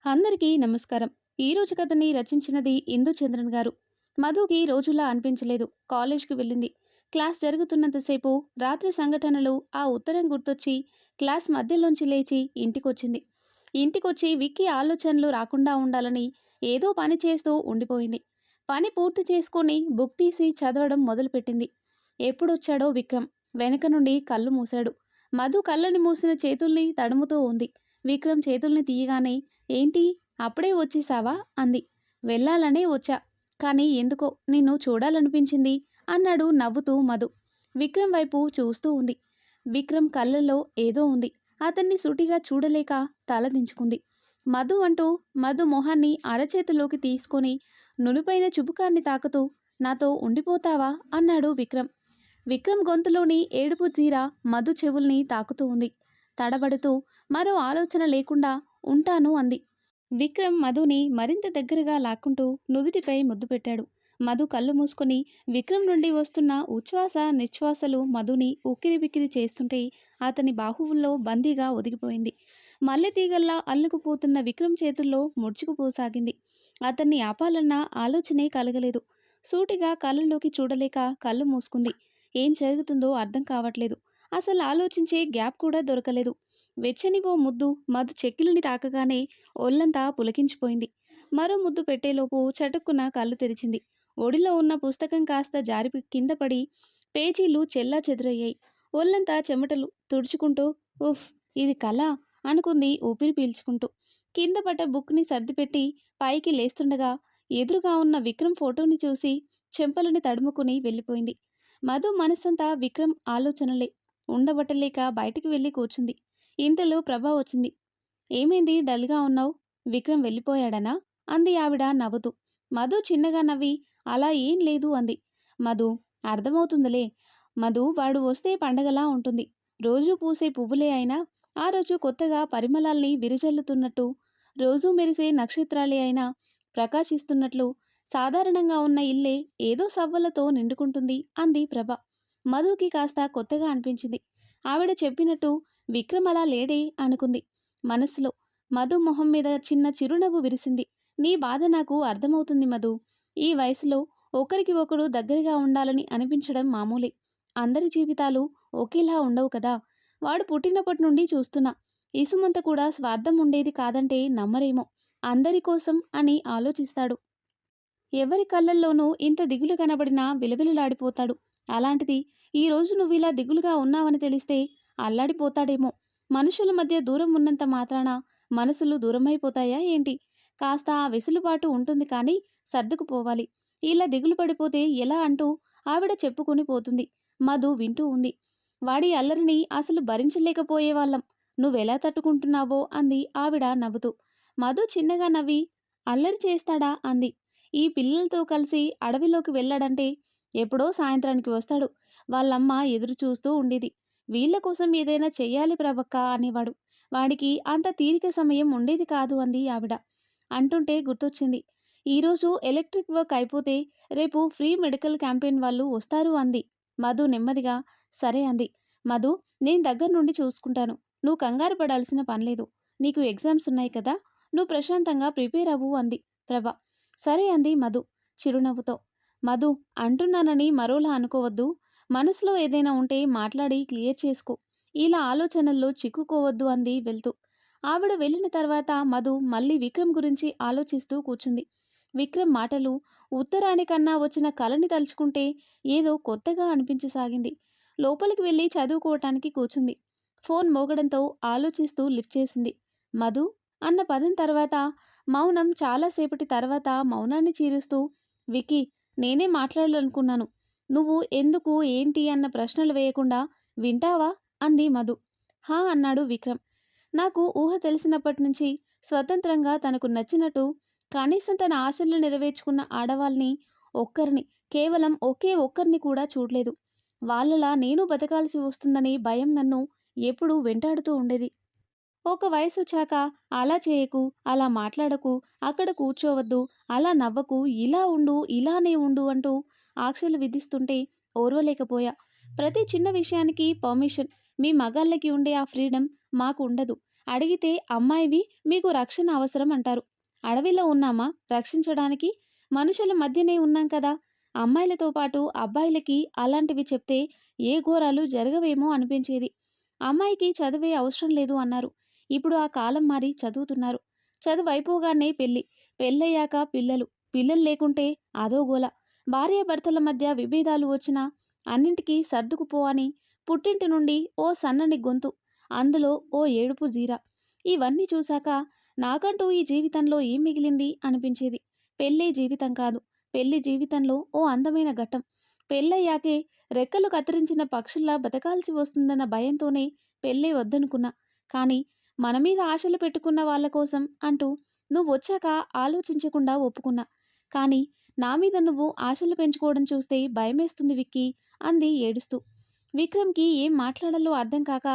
అందరికీ నమస్కారం. ఈరోజు కథని రచించినది ఇందుచంద్రన్ గారు. మధుకి రోజులా అనిపించలేదు. కాలేజ్కి వెళ్ళింది. క్లాస్ జరుగుతున్నంతసేపు రాత్రి సంఘటనలు ఆ ఉత్తరం గుర్తొచ్చి క్లాస్ మధ్యలోంచి లేచి ఇంటికొచ్చింది. ఇంటికొచ్చి విక్కీ ఆలోచనలు రాకుండా ఉండాలని ఏదో పని చేస్తూ ఉండిపోయింది. పని పూర్తి చేసుకొని బుక్ తీసి చదవడం మొదలుపెట్టింది. ఎప్పుడొచ్చాడో విక్రమ్. వెనక నుండి కళ్ళు మూశాడు. మధు కళ్ళని మూసిన చేతుల్ని తడుముతూ ఉంది. విక్రమ్ చేతుల్ని తీయగానే ఏంటి అప్పుడే వచ్చేసావా అంది. వెళ్ళాలనే వచ్చా, కానీ ఎందుకో నిన్ను చూడాలనిపించింది అన్నాడు నవ్వుతూ మధు. విక్రమ్ వైపు చూస్తూ ఉంది. విక్రమ్ కళ్ళల్లో ఏదో ఉంది. అతన్ని సూటిగా చూడలేక తలదించుకుంది. మధు అంటూ మధు మొహాన్ని అరచేతిలోకి తీసుకొని నునుపైన చుబుకాన్ని తాకుతూ నాతో ఉండిపోతావా అన్నాడు విక్రమ్. విక్రమ్ గొంతులోని ఏడుపు జీర మధు చెవుల్ని తాకుతూ ఉంది. తడబడుతూ మరో ఆలోచన లేకుండా ఉంటాను అంది. విక్రమ్ మధుని మరింత దగ్గరగా లాక్కుంటూ నుదుటిపై ముద్దు పెట్టాడు. మధు కళ్ళు మూసుకొని విక్రమ్ నుండి వస్తున్న ఉచ్ఛ్వాస నిశ్వాసలు మధుని ఉక్కిరిబిక్కిరి చేస్తుంటే అతని బాహువుల్లో బందీగా ఒదిగిపోయింది. మల్లెతీగల్లా అల్లుకుపోతున్న విక్రమ్ చేతుల్లో ముడుచుకుపోసాగింది. అతన్ని ఆపాలన్న ఆలోచనే కలగలేదు. సూటిగా కళ్ళలోకి చూడలేక కళ్ళు మూసుకుంది. ఏం జరుగుతుందో అర్థం కావట్లేదు. అసలు ఆలోచించే గ్యాప్ కూడా దొరకలేదు. వెచ్చని ఓ ముద్దు మధు చెక్కిలిని తాకగానే ఒళ్ళంతా పులకించిపోయింది. మరో ముద్దు పెట్టేలోపు చటుక్కున కళ్ళు తెరిచింది. ఒడిలో ఉన్న పుస్తకం కాస్త జారి కింద పడి పేజీలు చెల్లా చెదురయ్యాయి. ఒళ్ళంతా చెమటలు తుడుచుకుంటూ ఉఫ్, ఇది కళ అనుకుంది ఊపిరి పీల్చుకుంటూ. కింద పడ్డ బుక్ని సర్దిపెట్టి పైకి లేస్తుండగా ఎదురుగా ఉన్న విక్రమ్ ఫోటోని చూసి చెంపలని తడుముకుని వెళ్ళిపోయింది. మధు మనస్సంతా విక్రమ్ ఆలోచనలే. ఉండబట్టలేక బయటికి వెళ్ళి కూర్చుంది. ఇంతలో ప్రభా వచ్చింది. ఏమైంది డల్గా ఉన్నావు? విక్రమ్ వెళ్ళిపోయాడనా అంది ఆవిడ నవ్వుతూ. మధు చిన్నగా నవ్వి అలా ఏం లేదు అంది. మధు, అర్థమవుతుందిలే. మధు, వాడు వస్తే పండగలా ఉంటుంది. రోజూ పూసే పువ్వులే అయినా ఆ రోజు కొత్తగా పరిమళాల్ని విరజల్లుతున్నట్టు, రోజూ మెరిసే నక్షత్రాలే అయినా ప్రకాశిస్తున్నట్లు సాధారణంగా ఉన్న ఇల్లే ఏదో సవ్వలతో నిండుకుంటుంది అంది ప్రభ. మధుకి కాస్త కొత్తగా అనిపించింది. ఆవిడ చెప్పినట్టు విక్రమ్ అలా లేడే అనుకుంది మనసులో. మధు మొహం మీద చిన్న చిరునవ్వు విరిసింది. నీ బాధ నాకు అర్థమవుతుంది మధు. ఈ వయసులో ఒకరికి ఒకరు దగ్గరగా ఉండాలని అనిపించడం మామూలే. అందరి జీవితాలు ఒకేలా ఉండవు కదా. వాడు పుట్టినప్పటి నుండి చూస్తున్నా. ఇసుమంత కూడా స్వార్థం ఉండేది కాదంటే నమ్మరేమో. అందరి కోసం అని ఆలోచిస్తాడు. ఎవరి కళ్ళల్లోనూ ఇంత దిగులు కనబడినా విలవిలలాడిపోతాడు. అలాంటిది ఈరోజు నువ్విలా దిగులుగా ఉన్నావని తెలిస్తే అల్లాడిపోతాడేమో. మనుషుల మధ్య దూరం ఉన్నంత మాత్రాన మనసులు దూరమైపోతాయా ఏంటి? కాస్త ఆ వెసులుబాటు ఉంటుంది కానీ సర్దుకుపోవాలి. ఇలా దిగులు పడిపోతే ఎలా అంటూ ఆవిడ చెప్పుకుని పోతుంది. మధు వింటూ ఉంది. వాడి అల్లరిని అసలు భరించలేకపోయేవాళ్ళం. నువ్వెలా తట్టుకుంటున్నావో అంది ఆవిడ నవ్వుతూ. మధు చిన్నగా నవ్వి అల్లరి చేస్తాడా అంది. ఈ పిల్లలతో కలిసి అడవిలోకి వెళ్ళాడంటే ఎప్పుడో సాయంత్రానికి వస్తాడు. వాళ్ళమ్మ ఎదురు చూస్తూ ఉండేది. వీళ్ళ కోసం ఏదైనా చెయ్యాలి ప్రభక్క అనేవాడు. వాడికి అంత తీరిక సమయం ఉండేది కాదు అంది ఆవిడ. అంటుంటే గుర్తొచ్చింది. ఈరోజు ఎలక్ట్రిక్ వర్క్ అయిపోతే రేపు ఫ్రీ మెడికల్ క్యాంపెయిన్ వాళ్ళు వస్తారు అంది. మధు నెమ్మదిగా సరే అంది. మధు, నేను దగ్గర నుండి చూసుకుంటాను. నువ్వు కంగారు పడాల్సిన పనిలేదు. నీకు ఎగ్జామ్స్ ఉన్నాయి కదా, నువ్వు ప్రశాంతంగా ప్రిపేర్ అవ్వు అంది ప్రభ. సరే అంది మధు చిరునవ్వుతో. మధు, అంటున్నానని మరోలా అనుకోవద్దు. మనసులో ఏదైనా ఉంటే మాట్లాడి క్లియర్ చేసుకో. ఇలా ఆలోచనల్లో చిక్కుకోవద్దు అంది వెళ్తూ. ఆవిడ వెళ్ళిన తర్వాత మధు మళ్ళీ విక్రమ్ గురించి ఆలోచిస్తూ కూర్చుంది. విక్రమ్ మాటలు, ఉత్తరానికన్నా వచ్చిన కలని తలుచుకుంటే ఏదో కొత్తగా అనిపించసాగింది. లోపలికి వెళ్ళి చదువుకోవటానికి కూర్చుంది. ఫోన్ మోగడంతో ఆలోచిస్తూ లిఫ్ట్ చేసింది. మధు అన్న పదం తర్వాత మౌనం. చాలాసేపటి తర్వాత మౌనాన్ని చీరుస్తూ, వికీ, నేనే మాట్లాడాలనుకున్నాను. నువ్వు ఎందుకు ఏంటి అన్న ప్రశ్నలు వేయకుండా వింటావా అంది మధు. హా అన్నాడు విక్రమ్. నాకు ఊహ తెలిసినప్పటి నుంచి స్వతంత్రంగా తనకు నచ్చినట్టు కనీసం తన ఆశలు నెరవేర్చుకున్న ఆడవాళ్ళని ఒక్కరిని, కేవలం ఒకే ఒక్కరిని కూడా చూడలేదు. వాళ్ళలా నేను బతకాల్సి వస్తుందని భయం నన్ను ఎప్పుడూ వెంటాడుతూ ఉండేది. ఒక వయసొచ్చాక అలా చేయకు, అలా మాట్లాడకు, అక్కడ కూర్చోవద్దు, అలా నవ్వకు, ఇలా ఉండు, ఇలానే ఉండు అంటూ ఆంక్షలు విధిస్తుంటే ఓర్వలేకపోయా. ప్రతి చిన్న విషయానికి పర్మిషన్. మీ మగాళ్ళకి ఉండే ఆ ఫ్రీడమ్ మాకు ఉండదు. అడిగితే అమ్మాయివి మీకు రక్షణ అవసరం అంటారు. అడవిలో ఉన్నామా రక్షించడానికి? మనుషుల మధ్యనే ఉన్నాం కదా! అమ్మాయిలతో పాటు అబ్బాయిలకి అలాంటివి చెప్తే ఏ ఘోరాలు జరగవేమో అనిపించేది. అమ్మాయికి చదివే అవసరం లేదు అన్నారు. ఇప్పుడు ఆ కాలం మారి చదువుతున్నారు. చదువయిపోగానే పెళ్లి. పెళ్ళయ్యాక పిల్లలు. పిల్లలు లేకుంటే అదో గోల. భార్యాభర్తల మధ్య విభేదాలు వచ్చినా అన్నింటికీ సర్దుకుపో అని పుట్టింటి నుండి ఓ సన్నని గొంతు. అందులో ఓ ఏడుపు జీర. ఇవన్నీ చూశాక నాకంటూ ఈ జీవితంలో ఏం మిగిలింది అనిపించేది. పెళ్ళే జీవితం కాదు. పెళ్లి జీవితంలో ఓ అందమైన ఘట్టం. పెళ్ళయ్యాకే రెక్కలు కత్తిరించిన పక్షుల్లా బతకాల్సి వస్తుందన్న భయంతోనే పెళ్ళే వద్దనుకున్నా. కానీ మన మీద ఆశలు పెట్టుకున్న వాళ్ళ కోసం అంటూ నువ్వొచ్చాక ఆలోచించకుండా ఒప్పుకున్నా. కానీ నా మీద నువ్వు ఆశలు పెంచుకోవడం చూస్తే భయమేస్తుంది విక్కీ అంది ఏడుస్తూ. విక్రమ్‌కి ఏం మాట్లాడాలో అర్థం కాక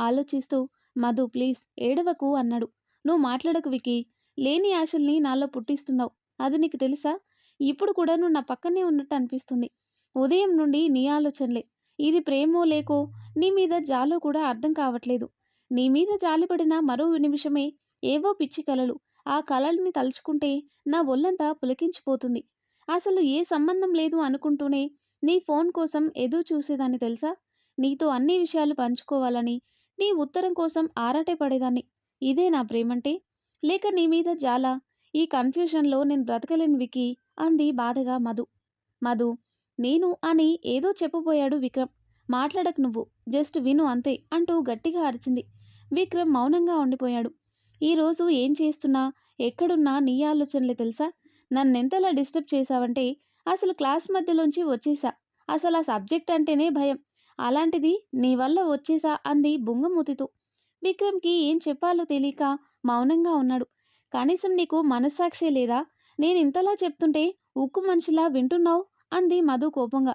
ఆలోచిస్తూ మధు ప్లీజ్ ఏడవకు అన్నాడు. నువ్వు మాట్లాడకు విక్కీ. లేని ఆశల్ని నాలో పుట్టిస్తున్నావు. అది నీకు తెలుసా? ఇప్పుడు కూడా నువ్వు నా పక్కనే ఉన్నట్టు అనిపిస్తుంది. ఉదయం నుండి నీ ఆలోచనలే. ఇది ప్రేమో లేకో నీ మీద జాలో కూడా అర్థం కావట్లేదు. నీ మీద జాలిపడిన మరో నిమిషమే ఏవో పిచ్చి కలలు. ఆ కలల్ని తలుచుకుంటే నా ఒళ్ళంతా పులకించిపోతుంది. అసలు ఏ సంబంధం లేదు అనుకుంటూనే నీ ఫోన్ కోసం ఎదురు చూసేదాన్ని తెలుసా? నీతో అన్ని విషయాలు పంచుకోవాలని, నీ ఉత్తరం కోసం ఆరాటే పడేదాన్ని. ఇదే నా ప్రేమంటే? లేక నీ మీద జాలా? ఈ కన్‌ఫ్యూజన్‌లో నేను బ్రతకలేను విక్కీ అంది బాధగా మధు. మధు, నేను అని ఏదో చెప్పబోయాడు విక్రమ్. మాట్లాడకు నువ్వు. జస్ట్ విను అంతే అంటూ గట్టిగా అరిచింది. విక్రమ్ మౌనంగా ఉండిపోయాడు. ఈరోజు ఏం చేస్తున్నా, ఎక్కడున్నా నీ ఆలోచనలే తెలుసా? నన్నెంతలా డిస్టర్బ్ చేశావంటే అసలు క్లాస్ మధ్యలోంచి వచ్చేసా. అసలు ఆ సబ్జెక్ట్ అంటేనే భయం. అలాంటిది నీ వల్ల వచ్చేసా అంది బుంగమూతితో. విక్రమ్‌కి ఏం చెప్పాలో తెలియక మౌనంగా ఉన్నాడు. కనీసం నీకు మనస్సాక్షే లేదా? నేనింతలా చెప్తుంటే ఉక్కు మనిషిలా వింటున్నావు అంది మధు కోపంగా.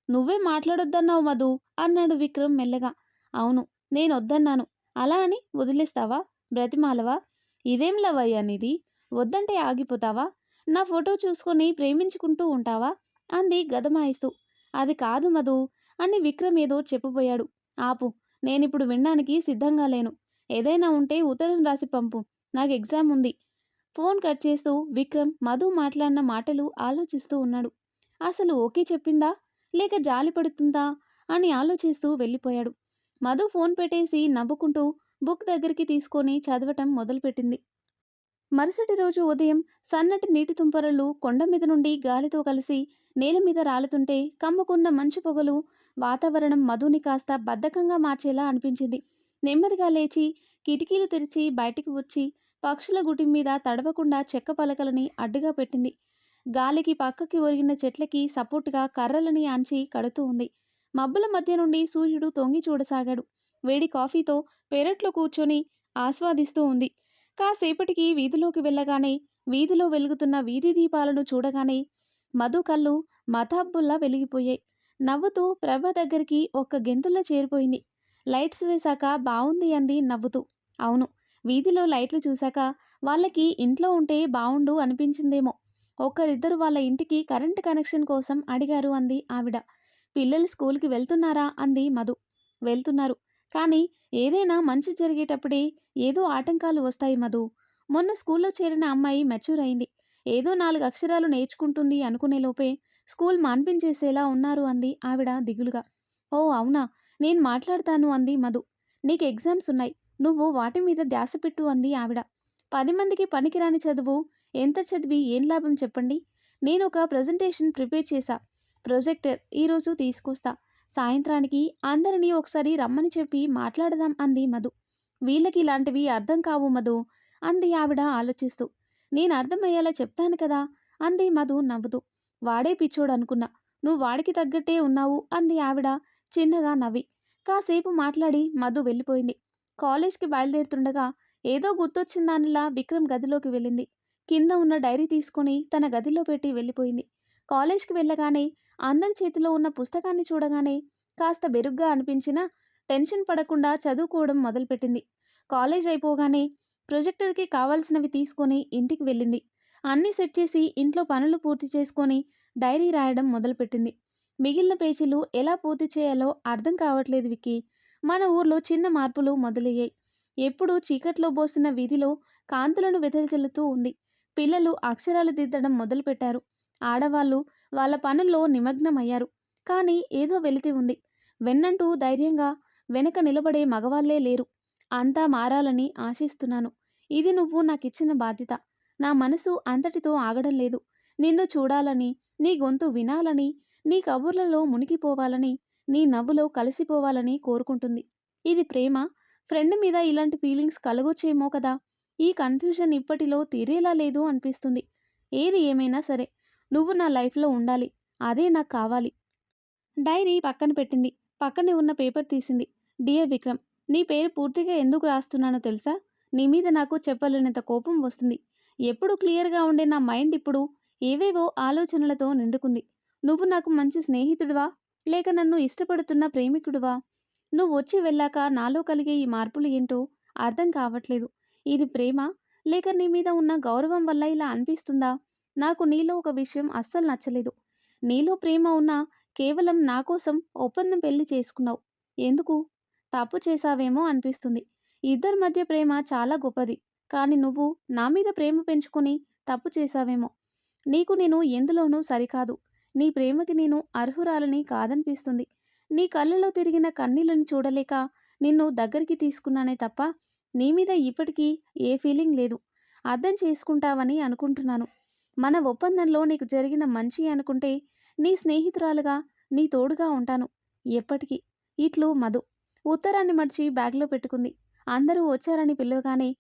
నువ్వే మాట్లాడొద్దన్నావు మధు అన్నాడు విక్రమ్ మెల్లగా. అవును, నేనొద్దన్నాను. అలా అని వదిలేస్తావా? బ్రతిమాలవా? ఇదేం లవ్ అయ్యా నీది? వద్దంటే ఆగిపోతావా? నా ఫోటో చూసుకొని ప్రేమించుకుంటూ ఉంటావా అంది గదమాయిస్తూ. అది కాదు మధు అని విక్రమ్ ఏదో చెప్పబోయాడు. ఆపు, నేనిప్పుడు వినడానికి సిద్ధంగా లేను. ఏదైనా ఉంటే ఉత్తరం రాసి పంపు. నాకు ఎగ్జామ్ ఉంది. ఫోన్ కట్ చేస్తూ విక్రమ్ మధు మాట్లాడిన మాటలు ఆలోచిస్తూ ఉన్నాడు. అసలు ఓకే చెప్పిందా లేక జాలి పడుతుందా అని ఆలోచిస్తూ వెళ్ళిపోయాడు. మధు ఫోన్ పెట్టేసి నవ్వుకుంటూ బుక్ దగ్గరికి తీసుకొని చదవటం మొదలుపెట్టింది. మరుసటి రోజు ఉదయం సన్నటి నీటి తుంపరలు కొండ మీద నుండి గాలితో కలిసి నేల మీద రాలుతుంటే కమ్ముకున్న మంచు పొగలు వాతావరణం మధుని కాస్త బద్ధకంగా మార్చేలా అనిపించింది. నెమ్మదిగా లేచి కిటికీలు తెరిచి బయటికి వచ్చి పక్షుల గుటి మీద తడవకుండా చెక్క పలకలని అడ్డుగా పెట్టింది. గాలికి పక్కకి ఒరిగిన చెట్లకి సపోర్టుగా కర్రలని ఆంచి కడుతూ ఉంది. మబ్బుల మధ్య నుండి సూర్యుడు తొంగి చూడసాగాడు. వేడి కాఫీతో పెరట్లో కూర్చొని ఆస్వాదిస్తూ ఉంది. కాసేపటికి వీధిలోకి వెళ్ళగానే వీధిలో వెలుగుతున్న వీధి దీపాలను చూడగానే మధు కళ్ళు మతాబ్బుల్లా వెలిగిపోయాయి. నవ్వుతూ ప్రభ దగ్గరికి ఒక్క గెంతుల్లో చేరిపోయింది. లైట్స్ వేశాక బావుంది అంది నవ్వుతూ. అవును, వీధిలో లైట్లు చూశాక వాళ్ళకి ఇంట్లో ఉంటే బావుండు అనిపించిందేమో. ఒక్కరిద్దరు వాళ్ళ ఇంటికి కరెంటు కనెక్షన్ కోసం అడిగారు అంది ఆవిడ. పిల్లలు స్కూల్కి వెళ్తున్నారా అంది మధు. వెళ్తున్నారు. కానీ ఏదైనా మంచి జరిగేటప్పుడే ఏదో ఆటంకాలు వస్తాయి మధు. మొన్న స్కూల్లో చేరిన అమ్మాయి మెచ్యూర్ అయింది. ఏదో 4 అక్షరాలు నేర్చుకుంటుంది అనుకునేలోపే స్కూల్ మాన్పించేసేలా ఉన్నారు అంది ఆవిడ దిగులుగా. ఓ అవునా, నేను మాట్లాడతాను అంది మధు. నీకు ఎగ్జామ్స్ ఉన్నాయి. నువ్వు వాటి మీద ధ్యాస పెట్టు అంది ఆవిడ. 10 మందికి పనికిరాని చదువు ఎంత చదివి ఏం లాభం చెప్పండి. నేను ఒక ప్రజెంటేషన్ ప్రిపేర్ చేశా. ప్రొజెక్టర్ ఈరోజు తీసుకొస్తా. సాయంత్రానికి అందరినీ ఒకసారి రమ్మని చెప్పి మాట్లాడదాం అంది మధు. వీళ్ళకి ఇలాంటివి అర్థం కావు మధు అంది ఆవిడ ఆలోచిస్తూ. నేను అర్థమయ్యేలా చెప్తాను కదా అంది మధు నవ్వుతూ. వాడే పిచ్చోడు అనుకున్నా. నువ్వు వాడికి తగ్గట్టే ఉన్నావు అంది ఆవిడ చిన్నగా నవ్వి. కాసేపు మాట్లాడి మధు వెళ్ళిపోయింది. కాలేజ్కి బయలుదేరుతుండగా ఏదో గుర్తొచ్చిందానిలా విక్రమ్ గదిలోకి వెళ్ళింది. కింద ఉన్న డైరీ తీసుకొని తన గదిలో పెట్టి వెళ్ళిపోయింది. కాలేజ్కి వెళ్ళగానే అందరి చేతిలో ఉన్న పుస్తకాన్ని చూడగానే కాస్త బెరుగ్గా అనిపించినా టెన్షన్ పడకుండా చదువుకోవడం మొదలుపెట్టింది. కాలేజ్ అయిపోగానే ప్రొజెక్టర్కి కావాల్సినవి తీసుకొని ఇంటికి వెళ్ళింది. అన్నీ సెట్ చేసి ఇంట్లో పనులు పూర్తి చేసుకొని డైరీ రాయడం మొదలుపెట్టింది. మిగిలిన పేజీలు ఎలా పూర్తి చేయాలో అర్థం కావట్లేదు విక్కీ. మన ఊర్లో చిన్న మార్పులు మొదలయ్యాయి. ఎప్పుడూ చీకట్లో బోసిన వీధిలో కాంతులను వెదజల్లుతూ ఉంది. పిల్లలు అక్షరాలు దిద్దడం మొదలుపెట్టారు. ఆడవాళ్ళు వాళ్ళ పనుల్లో నిమగ్నమయ్యారు. కానీ ఏదో వెలితి ఉంది. వెన్నంటూ ధైర్యంగా వెనక నిలబడే మగవాళ్లే లేరు. అంతా మారాలని ఆశిస్తున్నాను. ఇది నువ్వు నాకిచ్చిన బాధ్యత. నా మనసు అంతటితో ఆగడం లేదు. నిన్ను చూడాలని, నీ గొంతు వినాలని, నీ కబుర్లలో మునిగిపోవాలని, నీ నవ్వులో కలిసిపోవాలని కోరుకుంటుంది. ఇది ప్రేమ? ఫ్రెండ్ మీద ఇలాంటి ఫీలింగ్స్ కలగొచ్చేమో కదా! ఈ కన్‌ఫ్యూజన్ ఇప్పటిలో తీరేలా లేదు అనిపిస్తుంది. ఏది ఏమైనా సరే, నువ్వు నా లైఫ్‌లో ఉండాలి. అదే నాకు కావాలి. డైరీ పక్కన పెట్టింది. పక్కనే ఉన్న పేపర్ తీసింది. డియర్ విక్రమ్, నీ పేరు పూర్తిగా ఎందుకు రాస్తున్నానో తెలుసా? నీ మీద నాకు చెప్పలేనంత కోపం వస్తుంది. ఎప్పుడూ క్లియర్‌గా ఉండే నా మైండ్ ఇప్పుడు ఏవేవో ఆలోచనలతో నిండుకుంది. నువ్వు నాకు మంచి స్నేహితుడివా? లేక నన్ను ఇష్టపడుతున్న ప్రేమికుడివా? నువ్వొచ్చి వెళ్ళాక నాలో కలిగే ఈ మార్పులు ఏంటో అర్థం కావట్లేదు. ఇది ప్రేమ? లేక నీ మీద ఉన్న గౌరవం వల్ల ఇలా అనిపిస్తుందా? నాకు నీలో ఒక విషయం అస్సలు నచ్చలేదు. నీలో ప్రేమ ఉన్నా కేవలం నా కోసం ఒప్పందం పెళ్లి చేసుకున్నావు. ఎందుకు? తప్పు చేశావేమో అనిపిస్తుంది. ఇద్దరి మధ్య ప్రేమ చాలా గొప్పది. కానీ నువ్వు నా మీద ప్రేమ పెంచుకొని తప్పు చేశావేమో. నీకు నేను ఎందులోనూ సరికాదు. నీ ప్రేమకి నేను అర్హురాలని కాదనిపిస్తుంది. నీ కళ్ళలో తిరిగిన కన్నీళ్లను చూడలేక నిన్ను దగ్గరికి తీసుకున్నానే తప్ప నీ మీద ఇప్పటికీ ఏ ఫీలింగ్ లేదు. అర్థం చేసుకుంటావని అనుకుంటున్నాను. మన ఒప్పందంలో నీకు జరిగిన మంచి అనుకుంటే నీ స్నేహితురాలుగా, నీ తోడుగా ఉంటాను. ఎప్పటికీ. ఇట్లు మధు. ఉత్తరాన్ని మడిచి బ్యాగ్‌లో పెట్టుకుంది. అందరూ వచ్చారని పిలవగానే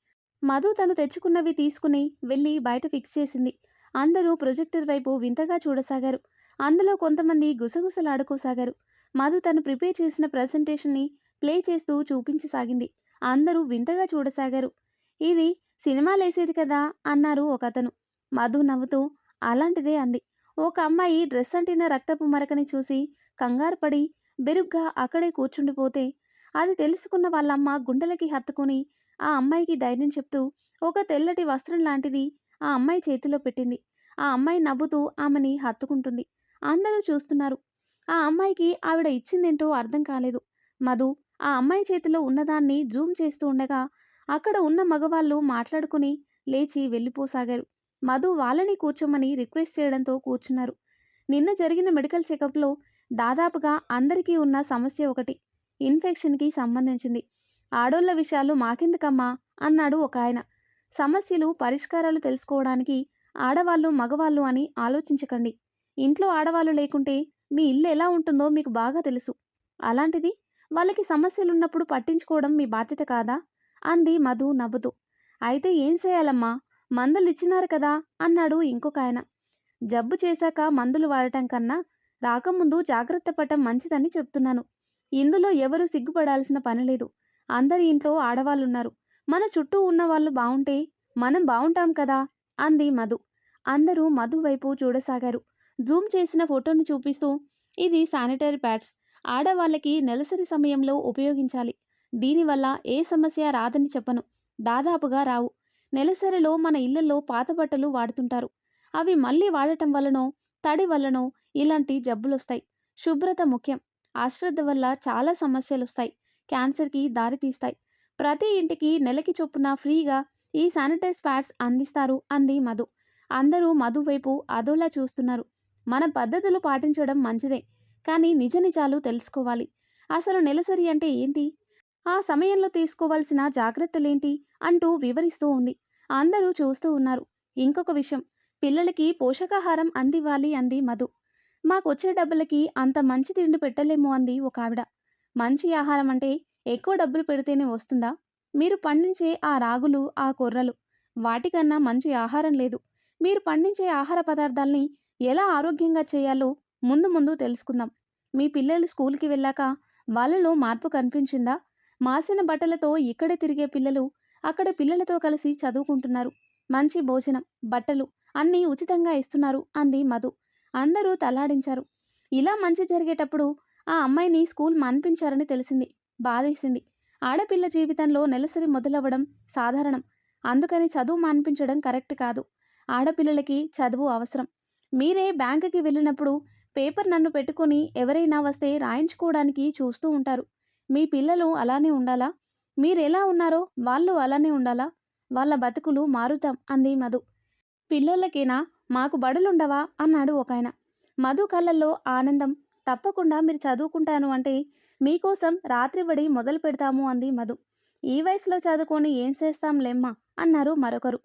మధు తను తెచ్చుకున్నవి తీసుకుని వెళ్ళి బయట ఫిక్స్ చేసింది. అందరూ ప్రొజెక్టర్ వైపు వింతగా చూడసాగారు. అందులో కొంతమంది గుసగుసలాడుకోసాగారు. మధు తను ప్రిపేర్ చేసిన ప్రెజెంటేషన్‌ని ప్లే చేస్తూ చూపించసాగింది. అందరూ వింతగా చూడసాగారు. ఇది సినిమాలేసేది కదా! అన్నారు ఒకతను. మధు నవ్వుతూ అలాంటిదే అంది. ఒక అమ్మాయి డ్రెస్ అంటిన రక్తపు మరకని చూసి కంగారుపడి బెరుగ్గా అక్కడే కూర్చుండిపోతే అది తెలుసుకున్న వాళ్ళమ్మ గుండెలకి హత్తుకుని ఆ అమ్మాయికి ధైర్యం చెప్తూ ఒక తెల్లటి వస్త్రం లాంటిది ఆ అమ్మాయి చేతిలో పెట్టింది. ఆ అమ్మాయి నవ్వుతూ ఆమెని హత్తుకుంటుంది. అందరూ చూస్తున్నారు. ఆ అమ్మాయికి ఆవిడ ఇచ్చిందేంటో అర్థం కాలేదు. మధు ఆ అమ్మాయి చేతిలో ఉన్నదాన్ని జూమ్ చేస్తూ ఉండగా అక్కడ ఉన్న మగవాళ్ళు మాట్లాడుకుని లేచి వెళ్ళిపోసాగారు. మధు వాళ్ళని కూర్చోమని రిక్వెస్ట్ చేయడంతో కూర్చున్నారు. నిన్న జరిగిన మెడికల్ చెకప్‌లో దాదాపుగా అందరికీ ఉన్న సమస్య ఒకటి. ఇన్ఫెక్షన్‌కి సంబంధించింది. ఆడోళ్ళ విషయాలు మాకెందుకమ్మా అన్నాడు ఒకాయన. సమస్యలు, పరిష్కారాలు తెలుసుకోవడానికి ఆడవాళ్ళు, మగవాళ్ళు అని ఆలోచించకండి. ఇంట్లో ఆడవాళ్ళు లేకుంటే మీ ఇల్లు ఎలా ఉంటుందో మీకు బాగా తెలుసు. అలాంటిది వాళ్ళకి సమస్యలున్నప్పుడు పట్టించుకోవడం మీ బాధ్యత కాదా? అంది మధు నవ్వుతూ. అయితే ఏం చేయాలమ్మా? మందులిచ్చినారు కదా! అన్నాడు ఇంకొకాయన. జబ్బు చేశాక మందులు వాడటం కన్నా రాకముందు జాగ్రత్త పడటం మంచిదని చెప్తున్నాను. ఇందులో ఎవరూ సిగ్గుపడాల్సిన పనిలేదు. అందరి ఇంట్లో ఆడవాళ్ళున్నారు. మన చుట్టూ ఉన్నవాళ్ళు బావుంటే మనం బావుంటాం కదా! అంది మధు. అందరూ మధు వైపు చూడసాగారు. జూమ్ చేసిన ఫోటోని చూపిస్తూ ఇది శానిటరీ ప్యాడ్స్. ఆడవాళ్ళకి నెలసరి సమయంలో ఉపయోగించాలి. దీనివల్ల ఏ సమస్య రాదని చెప్పను. దాదాపుగా రావు. నెలసరిలో మన ఇళ్లలో పాత బట్టలు వాడుతుంటారు. అవి మళ్ళీ వాడటం వల్లనో, తడి వల్లనో ఇలాంటి జబ్బులొస్తాయి. శుభ్రత ముఖ్యం. అశ్రద్ధ వల్ల చాలా సమస్యలొస్తాయి. క్యాన్సర్‌కి దారితీస్తాయి. ప్రతి ఇంటికి నెలకి చొప్పున ఫ్రీగా ఈ శానిటైజ్ ప్యాడ్స్ అందిస్తారు అంది మధు. అందరూ మధు వైపు అదోలా చూస్తున్నారు. మన పద్ధతులు పాటించడం మంచిదే. కానీ నిజ నిజాలు తెలుసుకోవాలి. అసలు నెలసరి అంటే ఏంటి? ఆ సమయంలో తీసుకోవాల్సిన జాగ్రత్తలేంటి? అంటూ వివరిస్తూ ఉంది. అందరూ చూస్తూ ఉన్నారు. ఇంకొక విషయం, పిల్లలకి పోషకాహారం అందివ్వాలి అంది మధు. మాకొచ్చే డబ్బులకి అంత మంచి తిండి పెట్టలేము అంది ఒకావిడ. మంచి ఆహారం అంటే ఎక్కువ డబ్బులు పెడితేనే వస్తుందా? మీరు పండించే ఆ రాగులు, ఆ కొర్రలు వాటికన్నా మంచి ఆహారం లేదు. మీరు పండించే ఆహార పదార్థాల్ని ఎలా ఆరోగ్యంగా చేయాలో ముందు ముందు తెలుసుకుందాం. మీ పిల్లలు స్కూల్‌కి వెళ్ళాక వాళ్ళలో మార్పు కనిపించిందా? మాసిన బట్టలతో ఇక్కడే తిరిగే పిల్లలు అక్కడ పిల్లలతో కలిసి చదువుకుంటున్నారు. మంచి భోజనం, బట్టలు అన్నీ ఉచితంగా ఇస్తున్నారు అంది మధు. అందరూ తలాడించారు. ఇలా మంచి జరిగేటప్పుడు ఆ అమ్మాయిని స్కూల్ మాన్పించారని తెలిసింది. బాధేసింది. ఆడపిల్ల జీవితంలో నెలసరి మొదలవ్వడం సాధారణం. అందుకని చదువు మాన్పించడం కరెక్ట్ కాదు. ఆడపిల్లలకి చదువు అవసరం. మీరే బ్యాంకుకి వెళ్ళినప్పుడు పేపర్ నన్ను పెట్టుకొని ఎవరైనా వస్తే రాయించుకోవడానికి చూస్తూ ఉంటారు. మీ పిల్లలు అలానే ఉండాలా? మీరెలా ఉన్నారో వాళ్ళు అలానే ఉండాలా? వాళ్ళ బతుకులు మారుతాం అంది మధు. పిల్లోళ్ళకేనా? మాకు బడులుండవా? అన్నాడు ఒకాయన. మధు కళ్ళల్లో ఆనందం. తప్పకుండా మీరు చదువుకుంటాను అంటే మీకోసం రాత్రిబడి మొదలు పెడతాము అంది మధు. ఈ వయసులో చదువుకొని ఏం చేస్తాంలేమ్మా అన్నారు మరొకరు.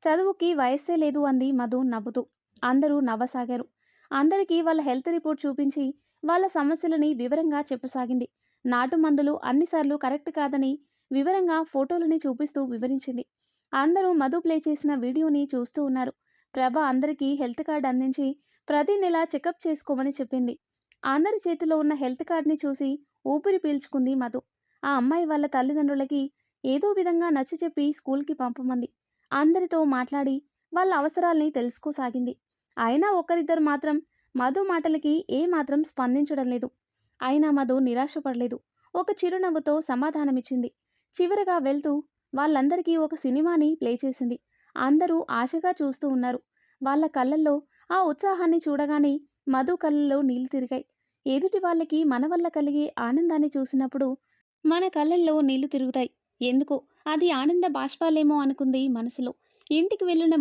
చదువుకి వయస్సే లేదు అంది మధు నవ్వుతూ. అందరూ నవ్వసాగారు. అందరికీ వాళ్ళ హెల్త్ రిపోర్ట్ చూపించి వాళ్ళ సమస్యలని వివరంగా చెప్పసాగింది. నాటు మందులు అన్నిసార్లు కరెక్ట్ కాదని వివరంగా ఫోటోలని చూపిస్తూ వివరించింది. అందరూ మధు ప్లే చేసిన వీడియోని చూస్తూ ఉన్నారు. ప్రభ అందరికీ హెల్త్ కార్డ్ అందించి ప్రతి నెల చెకప్ చేసుకోమని చెప్పింది. అందరి చేతిలో ఉన్న హెల్త్ కార్డ్ని చూసి ఊపిరి పీల్చుకుంది మధు. ఆ అమ్మాయి వాళ్ళ తల్లిదండ్రులకి ఏదో విధంగా నచ్చచెప్పి స్కూల్కి పంపమంది. అందరితో మాట్లాడి వాళ్ళ అవసరాల్ని తెలుసుకోసాగింది. అయినా ఒకరిద్దరు మాత్రం మధు మాటలకి ఏమాత్రం స్పందించడం లేదు. అయినా మధు నిరాశపడలేదు. ఒక చిరునవ్వుతో సమాధానమిచ్చింది. చివరగా వెళ్తూ వాళ్ళందరికీ ఒక సినిమాని ప్లే చేసింది. అందరూ ఆశగా చూస్తూ ఉన్నారు. వాళ్ళ కళ్ళల్లో ఆ ఉత్సాహాన్ని చూడగానే మధు కళ్ళల్లో నీళ్లు తిరిగాయి. ఎదుటి వాళ్ళకి మన వల్ల కలిగే ఆనందాన్ని చూసినప్పుడు మన కళ్ళల్లో నీళ్లు తిరుగుతాయి. ఎందుకో అది ఆనంద బాష్పాలేమో అనుకుంది మనసులో. ఇంటికి వెళ్ళిన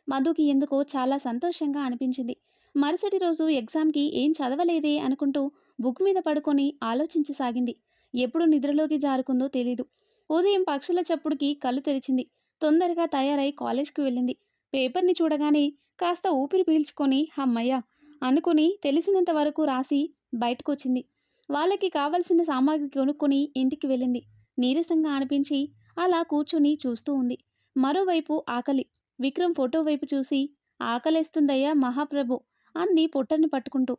మధుకి ఎందుకో చాలా సంతోషంగా అనిపించింది. మరుసటి రోజు ఎగ్జామ్కి ఏం చదవలేదే అనుకుంటూ బుక్ మీద పడుకొని ఆలోచించసాగింది. ఎప్పుడు నిద్రలోకి జారుకుందో తెలీదు. ఉదయం పక్షుల చప్పుడుకి కళ్ళు తెరిచింది. తొందరగా తయారై కాలేజ్కి వెళ్ళింది. పేపర్ని చూడగానే కాస్త ఊపిరి పీల్చుకొని హమ్మయ్య అనుకుని తెలిసినంత వరకు రాసి బయటకొచ్చింది. వాళ్ళకి కావలసిన సామాగ్రి కొనుక్కొని ఇంటికి వెళ్ళింది. నీరసంగా అనిపించి అలా కూర్చుని చూస్తూ ఉంది. మరోవైపు ఆకలి. విక్రమ్ ఫోటో వైపు చూసి ఆకలేస్తుందయ్యా మహాప్రభు అంది పొట్టని పట్టుకుంటూ.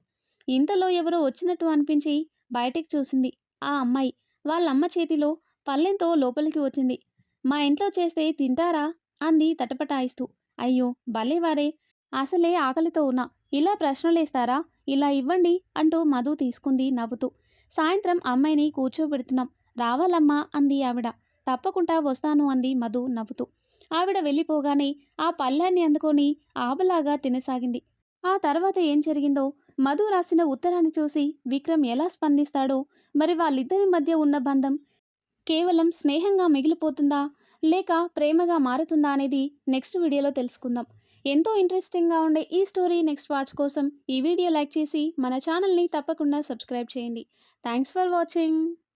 ఇంతలో ఎవరో వచ్చినట్టు అనిపించి బయటికి చూసింది. ఆ అమ్మాయి వాళ్ళమ్మ చేతిలో పళ్ళెంతో లోపలికి వచ్చింది. మా ఇంట్లో చేస్తే తింటారా అంది తటపటాయిస్తూ. అయ్యో భలేవారే, అసలే ఆకలితో ఉన్నా ఇలా ప్రశ్నలేస్తారా? ఇలా ఇవ్వండి అంటూ మధు తీసుకుంది నవ్వుతూ. సాయంత్రం అమ్మాయిని కూర్చోబెడుతున్నాం, రావాలమ్మా అంది ఆవిడ. తప్పకుండా వస్తాను అంది మధు నవ్వుతూ. ఆవిడ వెళ్ళిపోగానే ఆ పళ్ళాన్ని అందుకొని ఆబలాగా తినసాగింది. ఆ తర్వాత ఏం జరిగిందో, మధు రాసిన ఉత్తరాన్ని చూసి విక్రమ్ ఎలా స్పందిస్తాడో, మరి వాళ్ళిద్దరి మధ్య ఉన్న బంధం కేవలం స్నేహంగా మిగిలిపోతుందా లేక ప్రేమగా మారుతుందా అనేది నెక్స్ట్ వీడియోలో తెలుసుకుందాం. ఎంతో ఇంట్రెస్టింగ్గా ఉండే ఈ స్టోరీ నెక్స్ట్ పార్ట్స్ కోసం ఈ వీడియో లైక్ చేసి మన ఛానల్ని తప్పకుండా సబ్స్క్రైబ్ చేయండి. Thanks for watching.